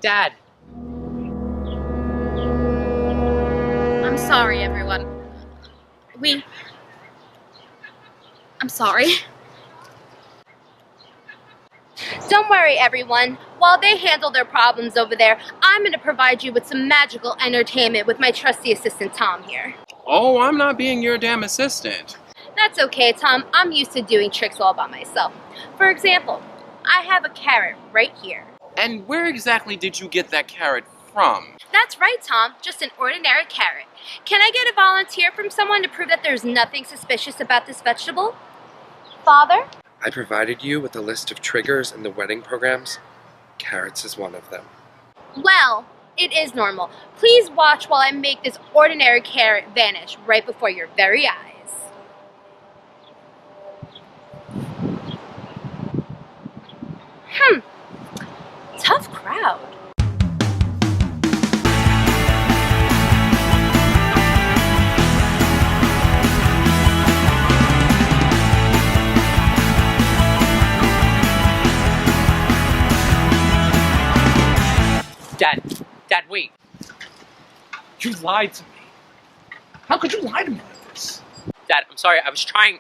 Dad. I'm sorry, everyone. I'm sorry. Don't worry, everyone. While they handle their problems over there, I'm going to provide you with some magical entertainment with my trusty assistant, Tom, here. Oh, I'm not being your damn assistant. That's okay, Tom. I'm used to doing tricks all by myself. For example, I have a carrot right here. And where exactly did you get that carrot from? That's right, Tom. Just an ordinary carrot. Can I get a volunteer from someone to prove that there's nothing suspicious about this vegetable? Father? I provided you with a list of triggers in the wedding programs. Carrots is one of them. Well, it is normal. Please watch while I make this ordinary carrot vanish right before your very eyes. Tough crowd. Dad, wait. You lied to me. How could you lie to me like this? Dad, I'm sorry. I was trying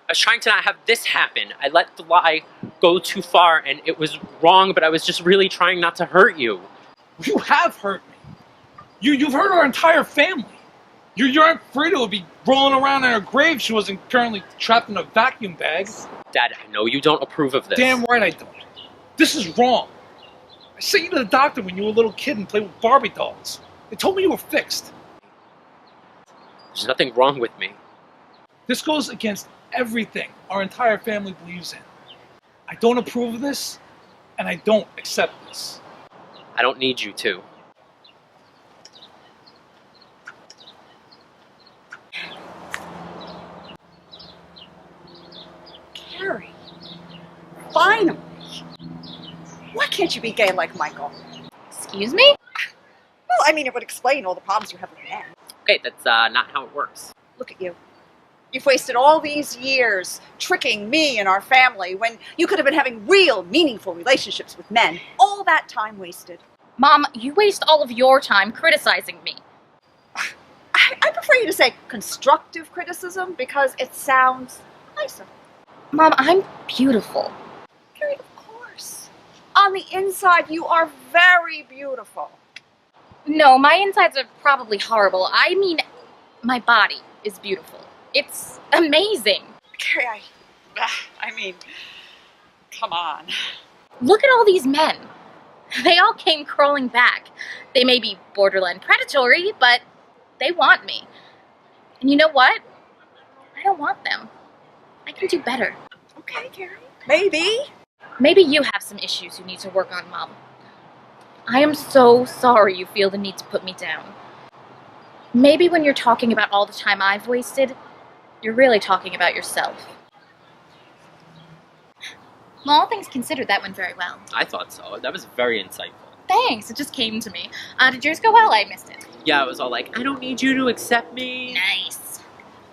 to not have this happen. I let the lie go too far, and it was wrong, but I was just really trying not to hurt you. You have hurt me. You've hurt our entire family. Your Aunt Frida would be rolling around in her grave if she wasn't currently trapped in a vacuum bag. Dad, I know you don't approve of this. Damn right I don't. This is wrong. I sent you to the doctor when you were a little kid and played with Barbie dolls. They told me you were fixed. There's nothing wrong with me. This goes against everything our entire family believes in. I don't approve of this, and I don't accept this. I don't need you to. Kerrie, finally. Why can't you be gay like Michael? Excuse me? Well, I mean, it would explain all the problems you have with men. Okay, that's not how it works. Look at you. You've wasted all these years tricking me and our family when you could have been having real, meaningful relationships with men. All that time wasted. Mom, you waste all of your time criticizing me. I prefer you to say constructive criticism because it sounds nicer. Mom, I'm beautiful. Kerrie, of course. On the inside, you are very beautiful. No, my insides are probably horrible. I mean, my body is beautiful. It's amazing. Kerrie, I mean, come on. Look at all these men. They all came crawling back. They may be borderline predatory, but they want me. And you know what? I don't want them. I can do better. Okay, Kerrie. Maybe. Maybe you have some issues you need to work on, Mom. I am so sorry you feel the need to put me down. Maybe when you're talking about all the time I've wasted, you're really talking about yourself. Well, all things considered, that went very well. I thought so. That was very insightful. Thanks, it just came to me. Did yours go well? I missed it. Yeah, it was all like, I don't need you to accept me. Nice.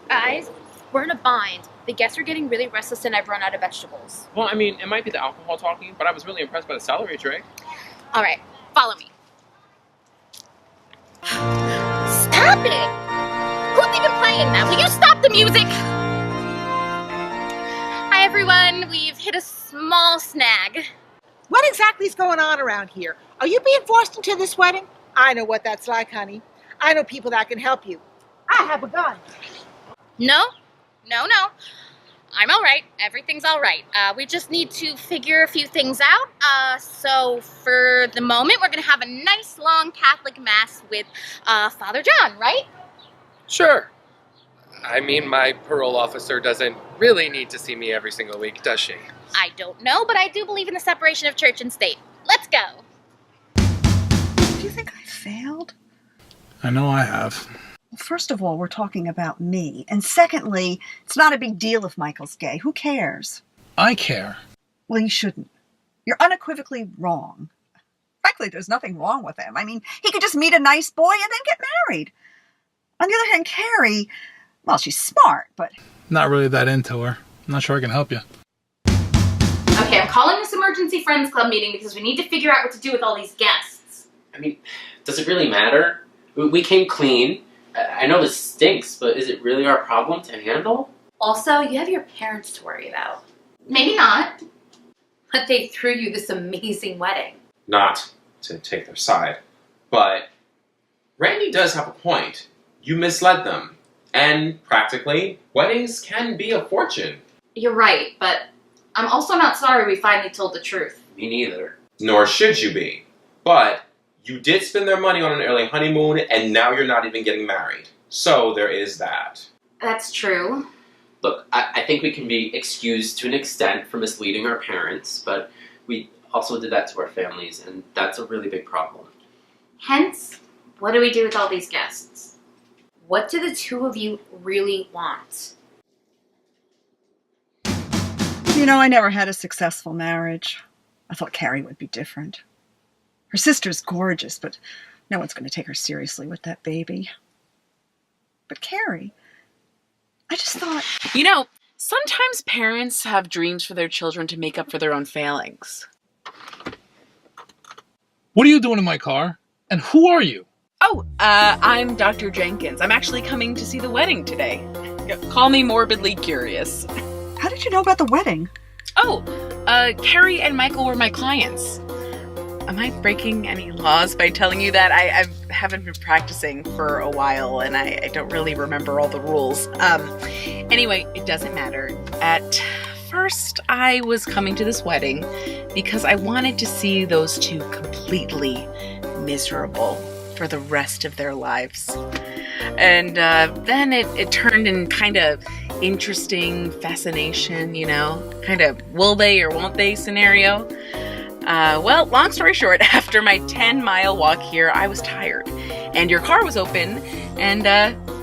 Guys, we're in a bind. The guests are getting really restless and I've run out of vegetables. Well, I mean, it might be the alcohol talking, but I was really impressed by the celery tray. All right, follow me. Stop it! Who's even playing now? Will you stop the music? Hi, everyone. We've hit a small snag. What exactly is going on around here? Are you being forced into this wedding? I know what that's like, honey. I know people that can help you. I have a gun. No. I'm all right. Everything's all right. We just need to figure a few things out. So for the moment, we're going to have a nice long Catholic Mass with Father John, right? Sure. I mean, my parole officer doesn't really need to see me every single week, does she? I don't know, but I do believe in the separation of church and state. Let's go. Do you think I failed? I know I have. Well, first of all, we're talking about me. And secondly, it's not a big deal if Michael's gay. Who cares? I care. Well, you shouldn't. You're unequivocally wrong. Frankly, there's nothing wrong with him. I mean, he could just meet a nice boy and then get married. On the other hand, Kerrie, well, she's smart, but... Not really that into her. I'm not sure I can help you. Okay, I'm calling this emergency friends club meeting because we need to figure out what to do with all these guests. I mean, does it really matter? We came clean. I know this stinks, but is it really our problem to handle? Also, you have your parents to worry about. Maybe not. But they threw you this amazing wedding. Not to take their side, but Randi does have a point. You misled them. And practically, weddings can be a fortune. You're right, but I'm also not sorry we finally told the truth. Me neither. Nor should you be. But you did spend their money on an early honeymoon, and now you're not even getting married. So there is that. That's true. Look, I think we can be excused to an extent for misleading our parents, but we also did that to our families, and that's a really big problem. Hence, what do we do with all these guests? What do the two of you really want? You know, I never had a successful marriage. I thought Kerrie would be different. Her sister's gorgeous, but no one's going to take her seriously with that baby. But Kerrie, I just thought... You know, sometimes parents have dreams for their children to make up for their own failings. What are you doing in my car? And who are you? Oh, I'm Dr. Jenkins. I'm actually coming to see the wedding today. Call me morbidly curious. How did you know about the wedding? Oh, Kerrie and Michael were my clients. Am I breaking any laws by telling you that? I haven't been practicing for a while, and I don't really remember all the rules. Anyway, it doesn't matter. At first, I was coming to this wedding because I wanted to see those two completely miserable for the rest of their lives. And then it turned in kind of interesting fascination, you know, kind of will they or won't they scenario. Well, long story short, after my 10-mile walk here, I was tired, and your car was open, and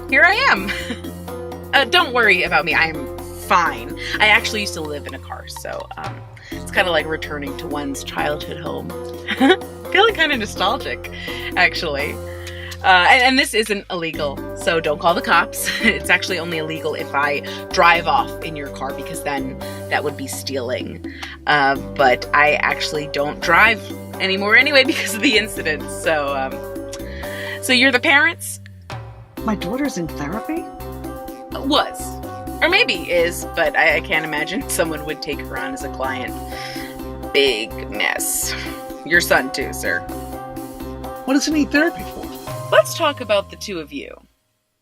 here I am. Don't worry about me, I'm fine. I actually used to live in a car, so it's kind of like returning to one's childhood home. Feeling kind of nostalgic, actually. And this isn't illegal, so don't call the cops. It's actually only illegal if I drive off in your car, because then that would be stealing. But I actually don't drive anymore anyway because of the incident. So you're the parents? My daughter's in therapy? Was. Or maybe is, but I can't imagine someone would take her on as a client. Big mess. Your son too, sir. What does he need therapy for? Let's talk about the two of you.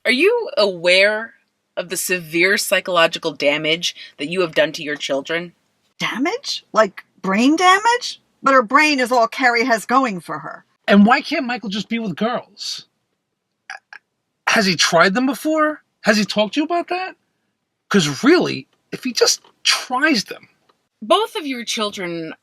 Are you aware of the severe psychological damage that you have done to your children? Damage? Like brain damage? But her brain is all Kerrie has going for her. And why can't Michael just be with girls? Has he tried them before? Has he talked to you about that? Because really, if he just tries them... Both of your children,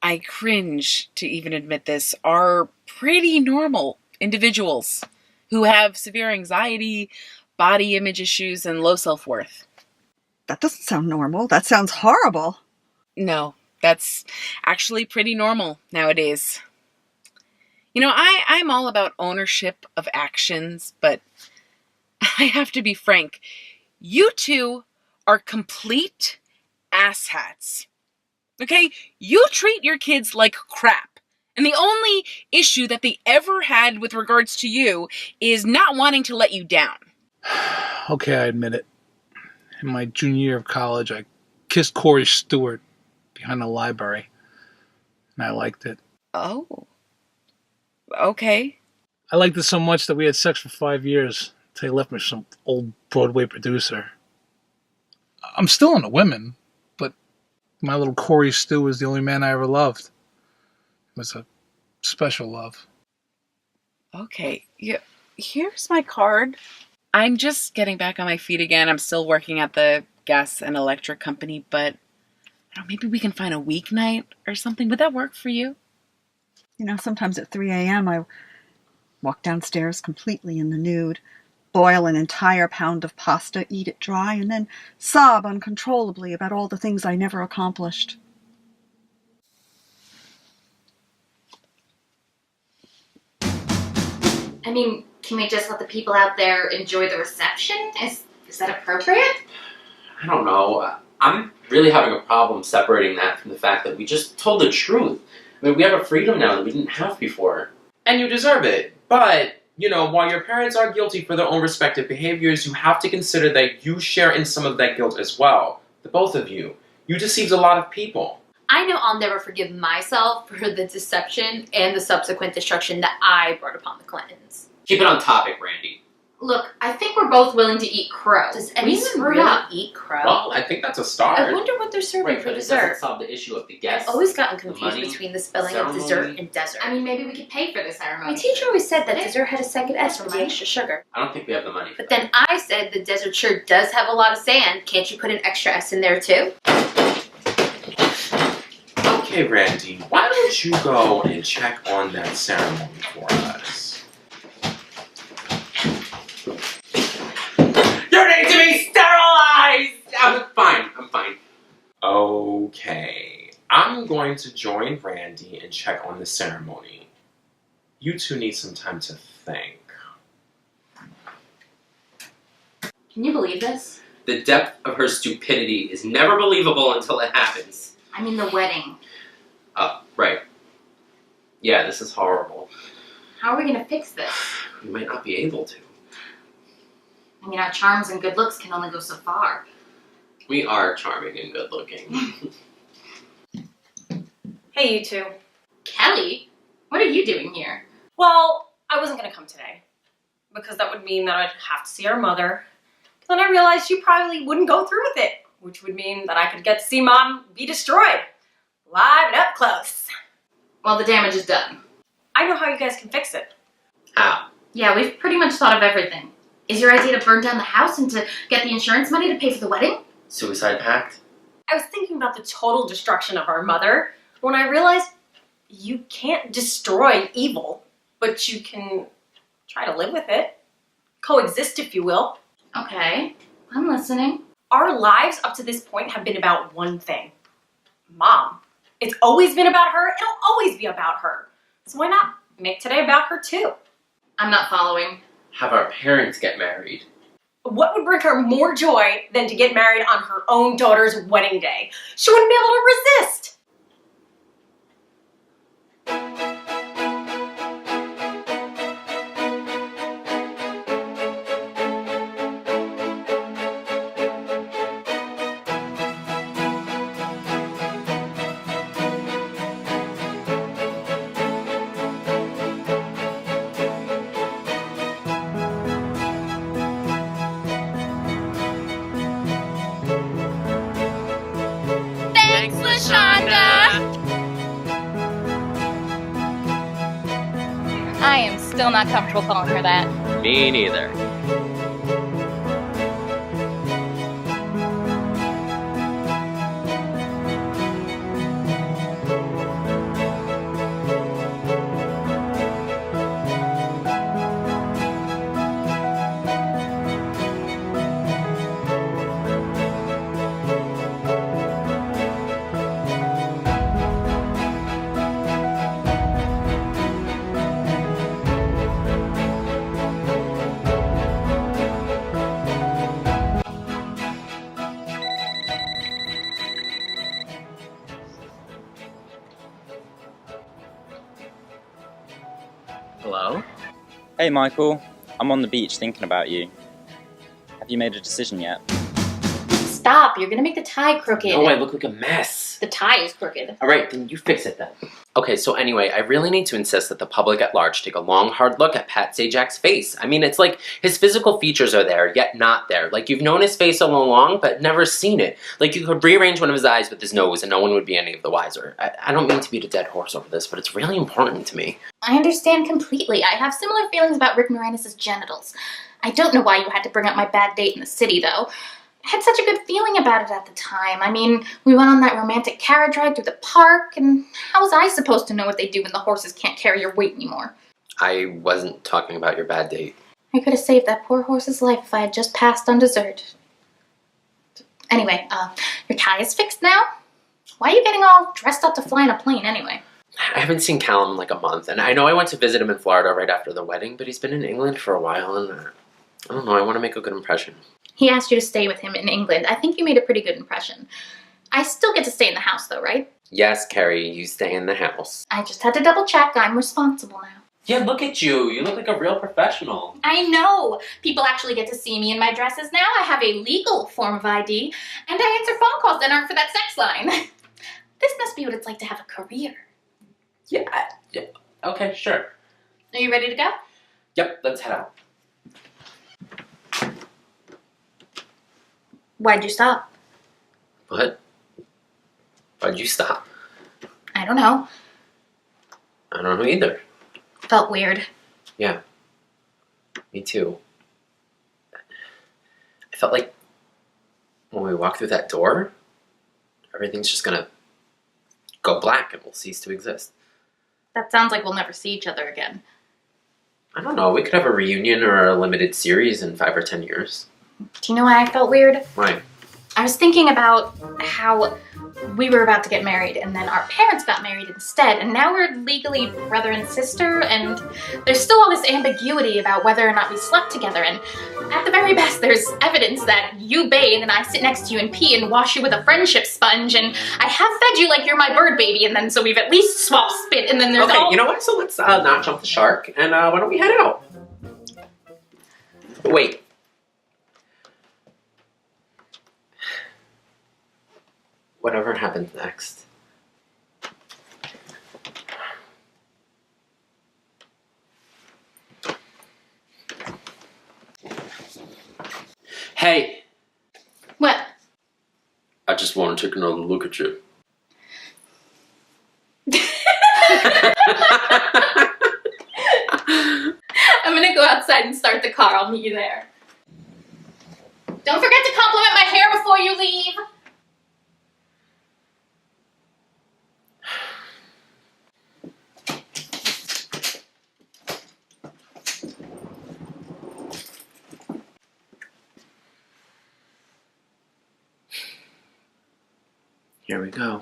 I cringe to even admit this, are pretty normal individuals who have severe anxiety, body image issues, and low self-worth. That doesn't sound normal. That sounds horrible. No, that's actually pretty normal nowadays. You know, I'm all about ownership of actions, but I have to be frank. You two are complete asshats. Okay? You treat your kids like crap. And the only issue that they ever had with regards to you is not wanting to let you down. Okay, I admit it. In my junior year of college, I kissed Corey Stewart behind the library. And I liked it. Oh. Okay. I liked it so much that we had sex for 5 years until he left me with some old Broadway producer. I'm still into women, but my little Corey Stew was the only man I ever loved. It was a special love. Okay. Yeah. Here's my card. I'm just getting back on my feet again. I'm still working at the gas and electric company, but I don't know, maybe we can find a weeknight or something. Would that work for you? You know, sometimes at 3 a.m. I walk downstairs completely in the nude, boil an entire pound of pasta, eat it dry, and then sob uncontrollably about all the things I never accomplished. I mean, can we just let the people out there enjoy the reception? Is that appropriate? I don't know. I'm really having a problem separating that from the fact that we just told the truth. I mean, we have a freedom now that we didn't have before. And you deserve it. But, you know, while your parents are guilty for their own respective behaviors, you have to consider that you share in some of that guilt as well. The both of you. You deceived a lot of people. I know I'll never forgive myself for the deception and the subsequent destruction that I brought upon the Clintons. Keep it on topic, Randi. Look, I think we're both willing to eat crow. Does anyone really eat crow? Well, I think that's a start. I wonder what they're serving for But it dessert. doesn't solve the issue of the guests. I've always gotten confused money, between the spelling ceremony. of dessert and desert. I mean, maybe we could pay for the ceremony. My teacher always said that dessert had a second S for the extra sugar. I don't think we have the money for But then I said the desert sure does have a lot of sand. Can't you put an extra S in there too? Okay, Randi, why don't you go and check on that ceremony for us? You need to be sterilized! I'm fine. Okay. I'm going to join Randi and check on the ceremony. You two need some time to think. Can you believe this? The depth of her stupidity is never believable until it happens. I mean the wedding. Oh, right. Yeah, this is horrible. How are we gonna fix this? We might not be able to. I mean, our charms and good looks can only go so far. We are charming and good looking. Hey, you two. Kelly, what are you doing here? Well, I wasn't going to come today because that would mean that I'd have to see our mother. Then I realized you probably wouldn't go through with it, which would mean that I could get to see Mom be destroyed. Live and up close. Well, the damage is done. I know how you guys can fix it. How? Yeah, we've pretty much thought of everything. Is your idea to burn down the house and to get the insurance money to pay for the wedding? Suicide pact? I was thinking about the total destruction of our mother when I realized you can't destroy evil, but you can try to live with it. Coexist, if you will. Okay, I'm listening. Our lives up to this point have been about one thing. Mom. It's always been about her. It'll always be about her. So why not make today about her too? I'm not following. Have our parents get married. What would bring her more joy than to get married on her own daughter's wedding day? She wouldn't be able to resist. Thanks, LaShonda! I am still not comfortable calling her that. Me neither. Hello? Hey Michael, I'm on the beach thinking about you. Have you made a decision yet? Stop, you're gonna make the tie crooked. No, I look like a mess. The tie is crooked. Alright, then you fix it then. Okay, so anyway, I really need to insist that the public at large take a long, hard look at Pat Sajak's face. I mean, it's like his physical features are there, yet not there. Like, you've known his face all along, but never seen it. Like, you could rearrange one of his eyes with his nose and no one would be any of the wiser. I don't mean to beat a dead horse over this, but it's really important to me. I understand completely. I have similar feelings about Rick Moranis' genitals. I don't know why you had to bring up my bad date in the city, though. I had such a good feeling about it at the time. I mean, we went on that romantic carriage ride through the park, and how was I supposed to know what they do when the horses can't carry your weight anymore? I wasn't talking about your bad date. I could have saved that poor horse's life if I had just passed on dessert. Anyway, your tie is fixed now? Why are you getting all dressed up to fly in a plane anyway? I haven't seen Callum in like a month, and I know I went to visit him in Florida right after the wedding, but he's been in England for a while, and I don't know, I want to make a good impression. He asked you to stay with him in England. I think you made a pretty good impression. I still get to stay in the house though, right? Yes, Kerrie, you stay in the house. I just had to double check. I'm responsible now. Yeah, look at you. You look like a real professional. I know. People actually get to see me in my dresses now. I have a legal form of ID, and I answer phone calls that aren't for that sex line. This must be what it's like to have a career. Yeah. Okay, sure. Are you ready to go? Yep, let's head out. Why'd you stop? What? Why'd you stop? I don't know. I don't know either. Felt weird. Yeah. Me too. I felt like when we walk through that door, everything's just gonna go black and we'll cease to exist. That sounds like we'll never see each other again. I don't know, we could have a reunion or a limited series in 5 or 10 years. Do you know why I felt weird? Why? I was thinking about how we were about to get married and then our parents got married instead, and now we're legally brother and sister, and there's still all this ambiguity about whether or not we slept together, and at the very best there's evidence that you bathe and I sit next to you and pee and wash you with a friendship sponge, and I have fed you like you're my bird baby, and then so we've at least swapped spit, and then there's okay, you know what? So let's not jump the shark, and why don't we head out? Wait. Whatever happens next. Hey! What? I just want to take another look at you. I'm gonna go outside and start the car. I'll meet you there. Don't forget to compliment my hair before you leave. Here we go.